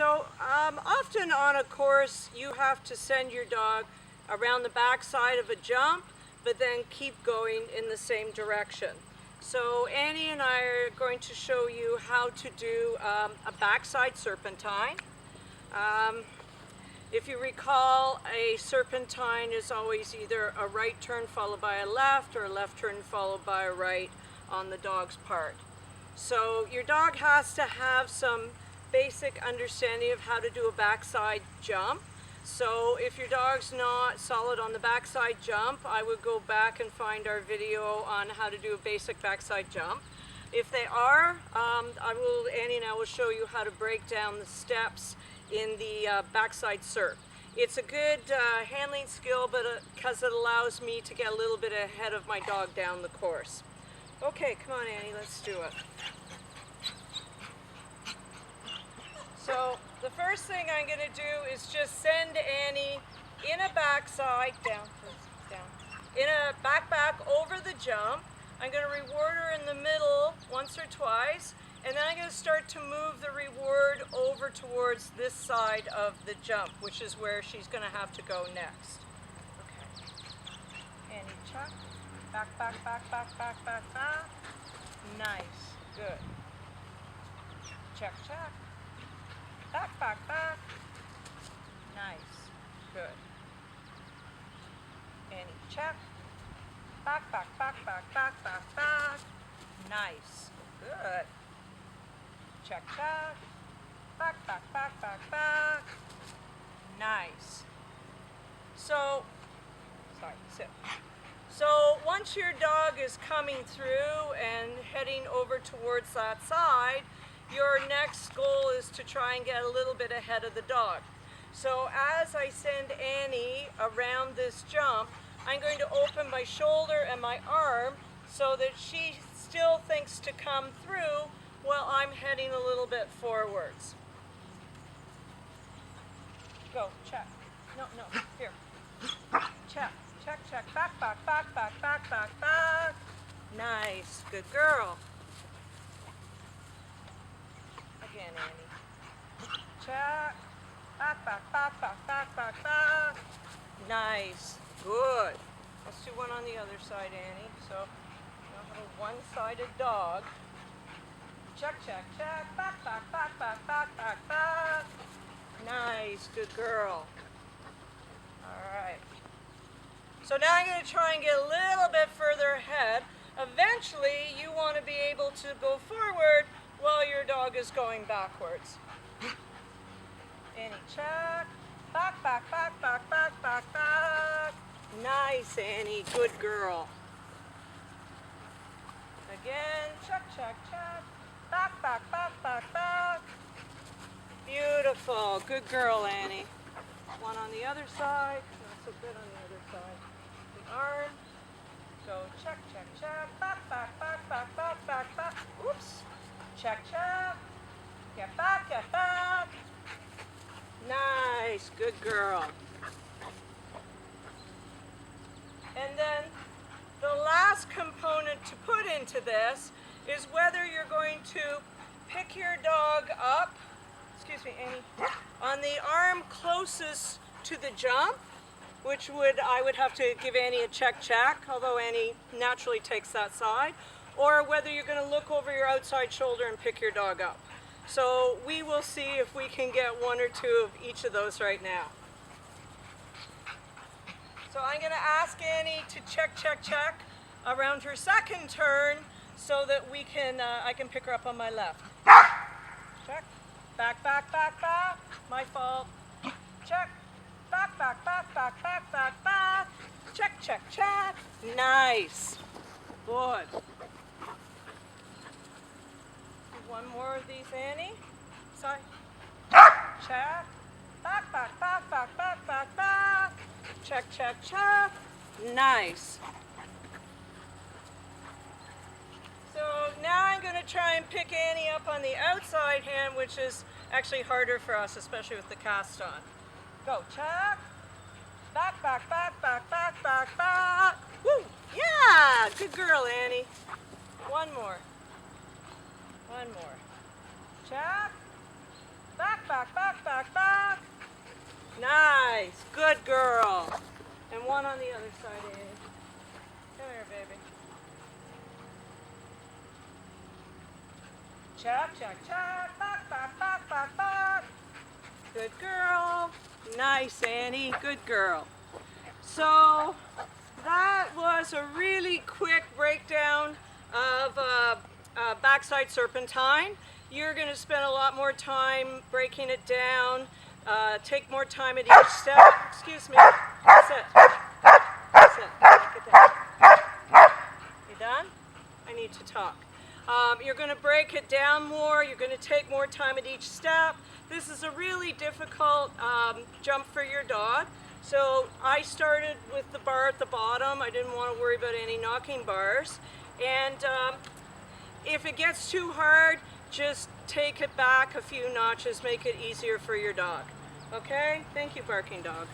So often on a course you have to send your dog around the backside of a jump, but then keep going in the same direction. So Annie and I are going to show you how to do a backside serpentine. If you recall, a serpentine is always either a right turn followed by a left or a left turn followed by a right on the dog's part. So your dog has to have some basic understanding of how to do a backside jump. So if your dog's not solid on the backside jump, I would go back and find our video on how to do a basic backside jump. If they are, Annie and I will show you how to break down the steps in the backside serp. It's a good handling skill, but because it allows me to get a little bit ahead of my dog down the course. Okay, come on Annie, let's do it. So the first thing I'm going to do is just send Annie in a backside, down, in a back over the jump. I'm going to reward her in the middle once or twice, and then I'm going to start to move the reward over towards this side of the jump, which is where she's going to have to go next. Okay. Annie, chuck. Back. Nice. Good. Check. Back. Nice. Good. Annie, check. Back. Nice. Good. Check. Back. Nice. So, sorry, sit. So once your dog is coming through and heading over towards that side, your next goal is to try and get a little bit ahead of the dog. So as I send Annie around this jump, I'm going to open my shoulder and my arm so that she still thinks to come through while I'm heading a little bit forwards. Go, check. No, here. Check. Back. Nice, good girl. Again, Annie. Check. Back. Nice, good. Let's do one on the other side, Annie. So, now have a one-sided dog. Check. Back. Nice, good girl. All right. So now I'm going to try and get a little bit further ahead. Eventually, you want to be able to go forward while your dog is going backwards. Annie, check. Back. Nice, Annie. Good girl. Again, check. Back. Beautiful. Good girl, Annie. One on the other side. Not so good on the other side. The arm. Go check. Back. Oops. Check. Get back. Nice. Good girl. And then the last component to put into this is whether you're going to pick your dog up, excuse me, Annie, on the arm closest to the jump, which I would have to give Annie a check, although Annie naturally takes that side, or whether you're going to look over your outside shoulder and pick your dog up. So we will see if we can get one or two of each of those right now. So I'm going to ask Annie to check around her second turn so that I can pick her up on my left. Check. Back. My fault. Check. Back. Check. Nice. Good. Do one more of these, Annie. Sorry. Check. Back. Check. Nice. So now I'm going to try and pick Annie up on the outside hand, which is actually harder for us, especially with the cast on. Go, check. Back. Woo! Yeah! Good girl, Annie. One more. Check. Back, back, back, back, back. Nice. Good girl. And one on the other side, Annie. Come here, baby. Check, check, check. Back, back, back, back, back. Good girl. Nice, Annie. Good girl. So that was a really quick breakdown of backside serpentine. You're going to spend a lot more time breaking it down. Take more time at each step. Excuse me. Sit. Sit. Get down. You done? I need to talk. You're going to break it down more. You're going to take more time at each step. This is a really difficult jump for your dog. So I started with the bar at the bottom. I didn't want to worry about any knocking bars. And if it gets too hard, just take it back a few notches, make it easier for your dog. Okay? Thank you, barking dog.